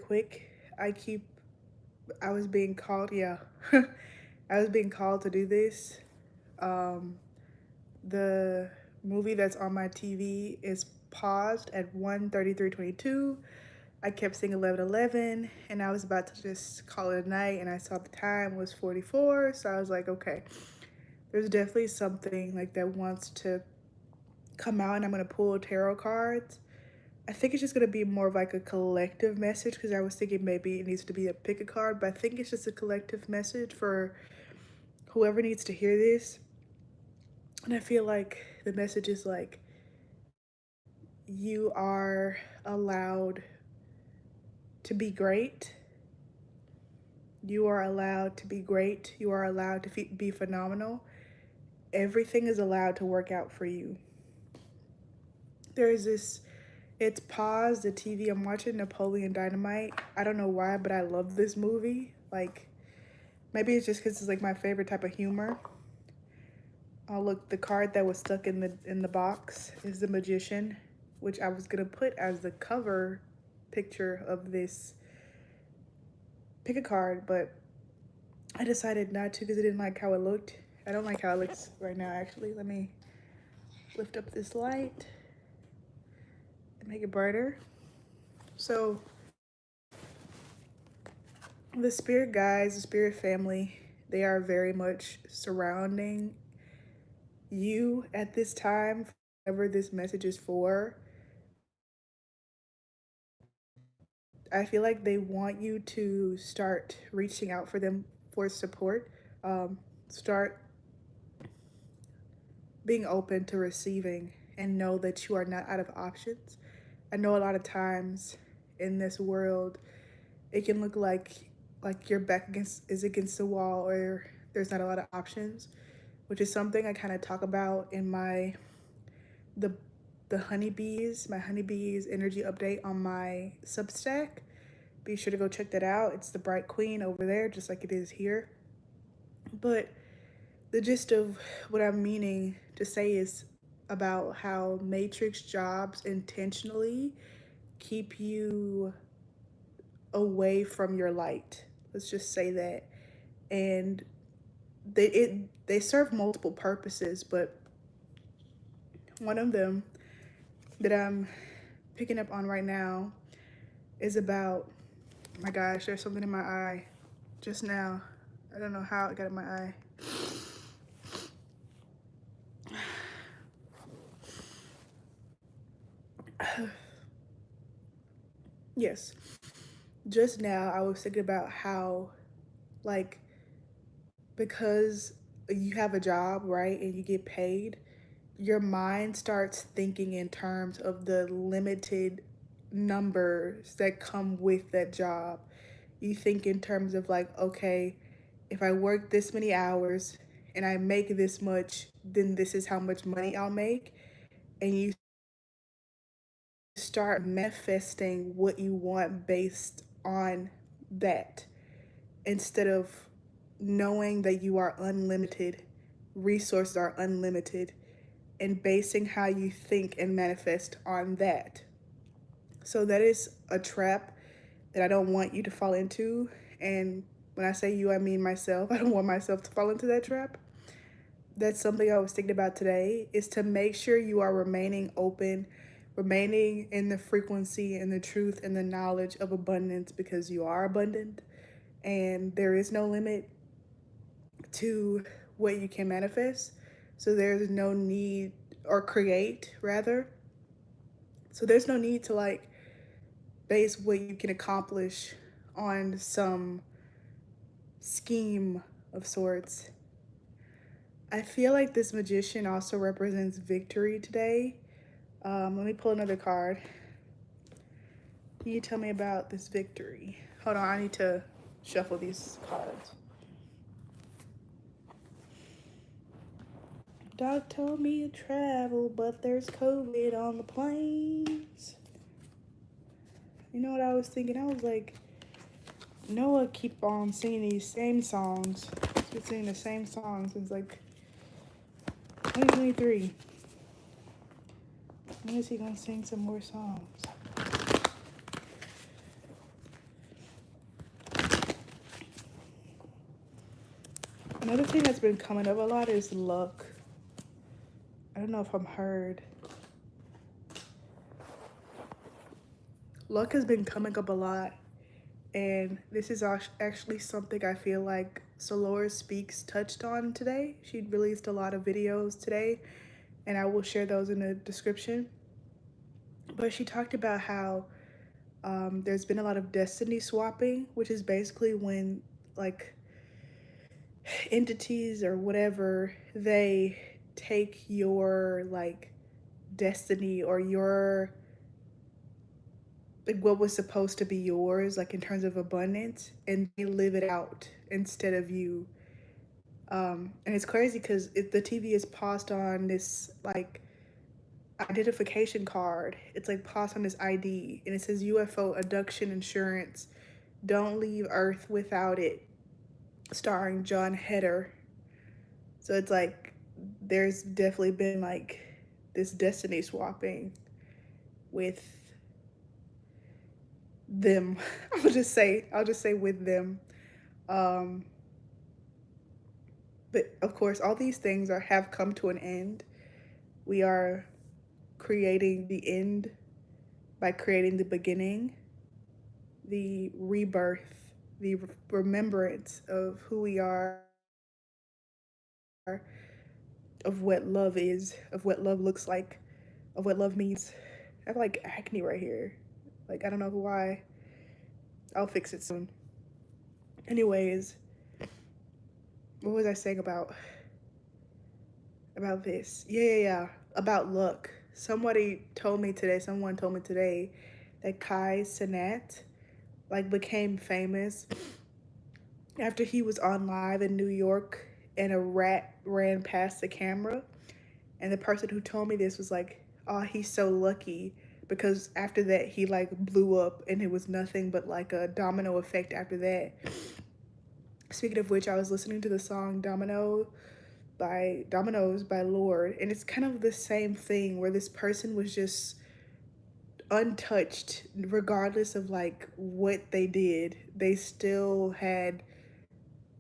quick. I was being called, yeah. I was being called to do this. Um, the movie that's on my TV is paused at 1:33:22. I kept seeing 11:11, and I was about to just call it a night, and I saw the time was 44, so I was like, okay, there's definitely something like that wants to come out, and I'm gonna pull tarot cards. I think it's just gonna be more of like a collective message because I was thinking maybe it needs to be a pick a card, but I think it's just a collective message for whoever needs to hear this. And I feel like the message is like, you are allowed to be great. You are allowed to be great. You are allowed to be phenomenal. Everything is allowed to work out for you. There's this, it's paused, the TV. I'm watching Napoleon Dynamite. I don't know why, but I love this movie. Like, maybe it's just because it's like my favorite type of humor. Oh look, the card that was stuck in the box is the Magician, which I was gonna put as the cover picture of this pick a card, but I decided not to because I didn't like how it looked. I don't like how it looks right now, actually. Let me lift up this light and make it brighter. So the spirit guides, the spirit family, they are very much surrounding you at this time, whatever this message is for. I feel like they want you to start reaching out for them for support. Start being open to receiving and know that you are not out of options. I know a lot of times in this world, it can look like your back against the wall or there's not a lot of options, which is something I kind of talk about in the the honeybees, my honeybees energy update on my Substack. Be sure to go check that out. It's the Bright Queen over there, just like it is here. But the gist of what I'm meaning to say is about how matrix jobs intentionally keep you away from your light. Let's just say that. And they serve multiple purposes, but one of them that I'm picking up on right now is about, my gosh, there's something in my eye just now. I don't know how it got in my eye. Yes, just now I was thinking about how, like, because you have a job, right, and you get paid, your mind starts thinking in terms of the limited numbers that come with that job. You think in terms of like, okay, if I work this many hours and I make this much, then this is how much money I'll make. And you start manifesting what you want based on that instead of knowing that you are unlimited, resources are unlimited, and basing how you think and manifest on that. So that is a trap that I don't want you to fall into. And when I say you, I mean myself. I don't want myself to fall into that trap. That's something I was thinking about today, is to make sure you are remaining open, remaining in the frequency and the truth and the knowledge of abundance, because you are abundant and there is no limit to what you can manifest. So there's no need, or create rather. So there's no need to like base what you can accomplish on some scheme of sorts. I feel like this magician also represents victory today. Let me pull another card. Can you tell me about this victory? Hold on, I need to shuffle these cards. Doc told me to travel, but there's COVID on the planes. You know what I was thinking? I was like, Noah keep on singing these same songs. He's been singing the same song since like 2023. When is he gonna sing some more songs? Another thing that's been coming up a lot is luck. I don't know if I'm heard. Luck has been coming up a lot, and this is actually something I feel like Solora Speaks touched on today. She released a lot of videos today, and I will share those in the description. But she talked about how there's been a lot of destiny swapping, which is basically when like entities or whatever, they take your like destiny or your like what was supposed to be yours, like in terms of abundance, and they live it out instead of you. And it's crazy because the TV is paused on this like identification card. It's like paused on this ID, and it says UFO abduction insurance. Don't leave Earth without it. Starring John Heder. So it's like there's definitely been like this destiny swapping with them. I'll just say with them. Um, but of course, all these things have come to an end. We are creating the end by creating the beginning, the rebirth, the remembrance of who we are, of what love is, of what love looks like, of what love means. I have like acne right here. Like, I don't know why. I'll fix it soon. Anyways, what was I saying about this? Yeah. About luck. Someone told me today that Kai Cenat like became famous after he was on live in New York and a rat ran past the camera. And the person who told me this was like, oh, he's so lucky because after that he like blew up and it was nothing but like a domino effect after that. Speaking of which, I was listening to the song Dominoes by Lord, and it's kind of the same thing where this person was just untouched regardless of like what they did. They still had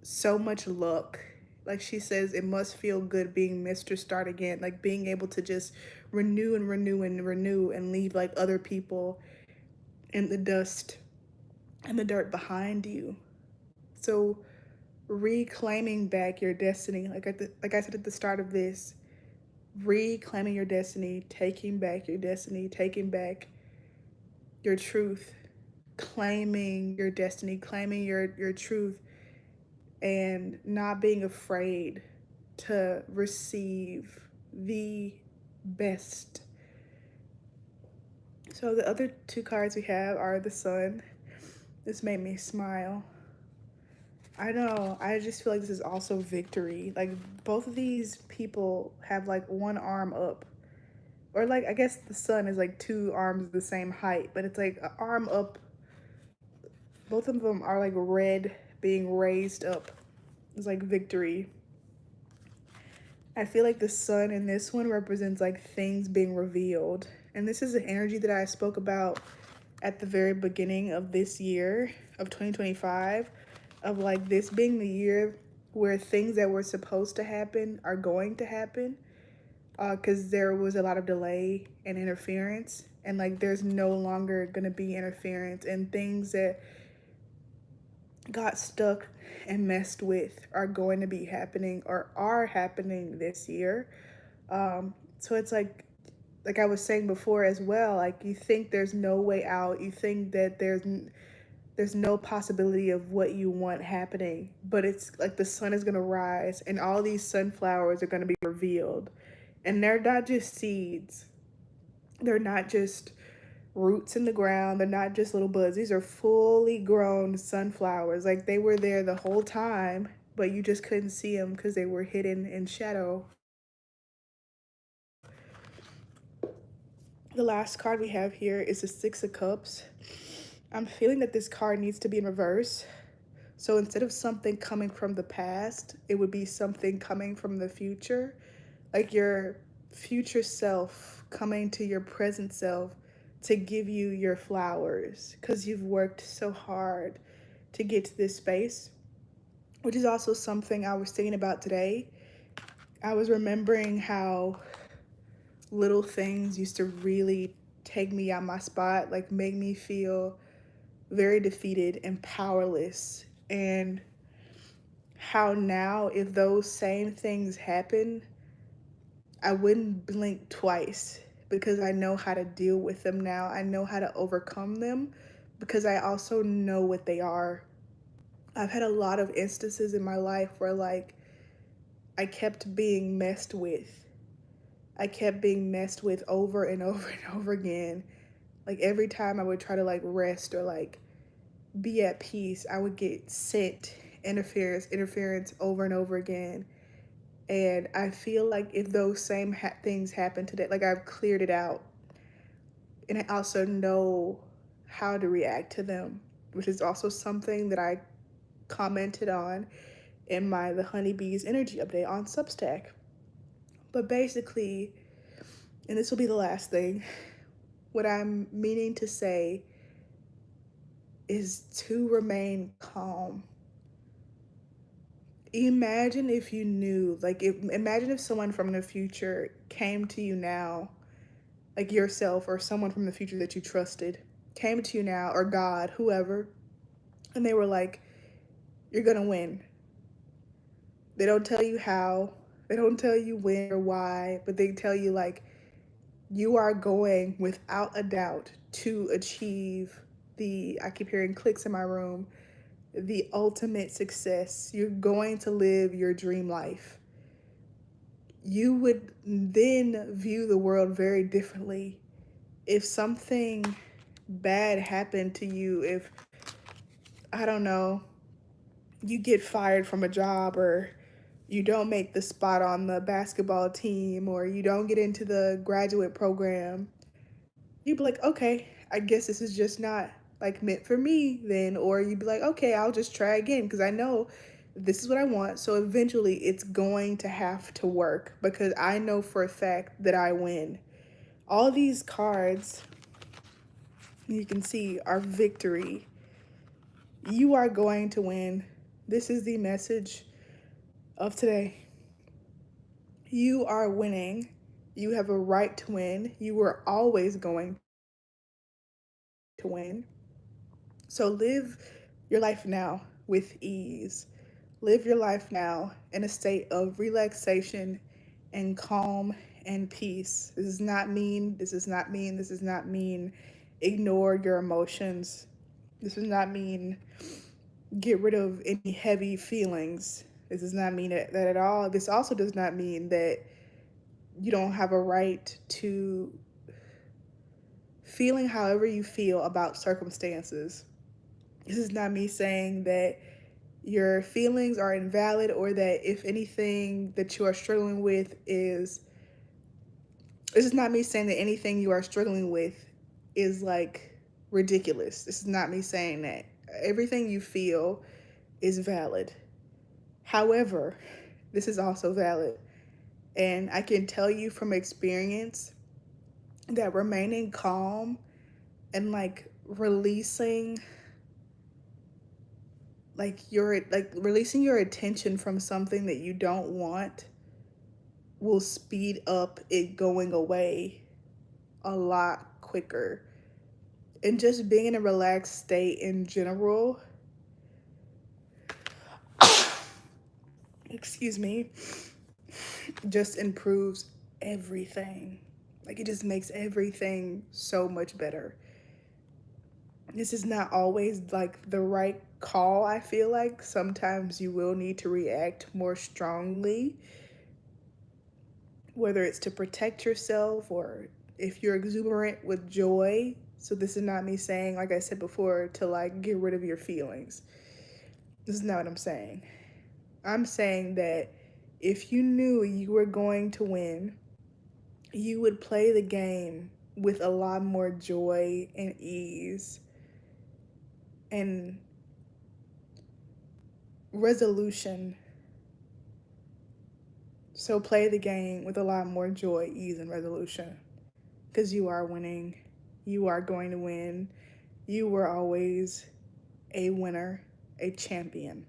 so much luck. Like she says, it must feel good being Mr. Start Again, like being able to just renew and renew and renew and leave like other people in the dust and the dirt behind you. So reclaiming back your destiny, like I said at the start of this, reclaiming your destiny, taking back your destiny, taking back your truth, claiming your destiny, claiming your truth, and not being afraid to receive the best. So the other two cards we have are the Sun. This made me smile. I know. I just feel like this is also victory. Like both of these people have like one arm up. Or like I guess the Sun is like two arms the same height, but it's like an arm up. Both of them are like red being raised up. It's like victory. I feel like the Sun in this one represents like things being revealed. And this is an energy that I spoke about at the very beginning of this year of 2025, of like this being the year where things that were supposed to happen are going to happen, because there was a lot of delay and interference, and like there's no longer going to be interference, and things that got stuck and messed with are going to be happening or are happening this year. So it's like I was saying before as well, like you think there's no way out, you think that there's no possibility of what you want happening, but it's like the sun is going to rise and all these sunflowers are going to be revealed, and they're not just seeds, they're not just roots in the ground, they're not just little buds, these are fully grown sunflowers. Like they were there the whole time, but you just couldn't see them because they were hidden in shadow. The last card we have here is the Six of Cups. I'm feeling that this card needs to be in reverse. So instead of something coming from the past, it would be something coming from the future. Like your future self coming to your present self to give you your flowers because you've worked so hard to get to this space. which is also something I was thinking about today. I was remembering how little things used to really take me out my spot, like make me feel very defeated and powerless. And how now, if those same things happen, I wouldn't blink twice because I know how to deal with them now. I know how to overcome them because I also know what they are. I've had a lot of instances in my life where, like, I kept being messed with. I kept being messed with over and over and over again. Like, every time I would try to, like, rest or, like, be at peace, I would get sent interference over and over again. And I feel like if those same things happen today, like, I've cleared it out. And I also know how to react to them, which is also something that I commented on in my The Honeybees Energy Update on Substack. But basically, and this will be the last thing, what I'm meaning to say is to remain calm. Imagine if you knew, like, imagine if someone from the future came to you now, like yourself or someone from the future that you trusted, came to you now, or God, whoever, and they were like, you're gonna win. They don't tell you how, they don't tell you when or why, but they tell you, like, you are going without a doubt to achieve I keep hearing clicks in my room, the ultimate success. You're going to live your dream life. You would then view the world very differently. If something bad happened to you, if, I don't know, you get fired from a job, or you don't make the spot on the basketball team, or you don't get into the graduate program, you'd be like, okay, I guess this is just not, like, meant for me then. Or you'd be like, okay, I'll just try again because I know this is what I want. So eventually it's going to have to work because I know for a fact that I win. All these cards you can see are victory. You are going to win. This is the message of today. You are winning. You have a right to win. You were always going to win. So live your life now with ease. Live your life now in a state of relaxation and calm and peace. This is not mean. This is not mean. This is not mean. Ignore your emotions. This does not mean get rid of any heavy feelings. This does not mean that at all. This also does not mean that you don't have a right to feeling however you feel about circumstances. This is not me saying that your feelings are invalid or that if anything that you are struggling with is, this is not me saying that anything you are struggling with is, like, ridiculous. This is not me saying that. Everything you feel is valid. However, this is also valid. And I can tell you from experience that remaining calm and, like, releasing, like releasing your attention from something that you don't want will speed up it going away a lot quicker. And just being in a relaxed state in general, excuse me, just improves everything. Like, it just makes everything so much better. This is not always, like, the right call, I feel like. Sometimes you will need to react more strongly, whether it's to protect yourself or if you're exuberant with joy. So this is not me saying, like I said before, to, like, get rid of your feelings. This is not what I'm saying. I'm saying that if you knew you were going to win, you would play the game with a lot more joy and ease and resolution. So play the game with a lot more joy, ease, and resolution because you are winning. You are going to win. You were always a winner, a champion.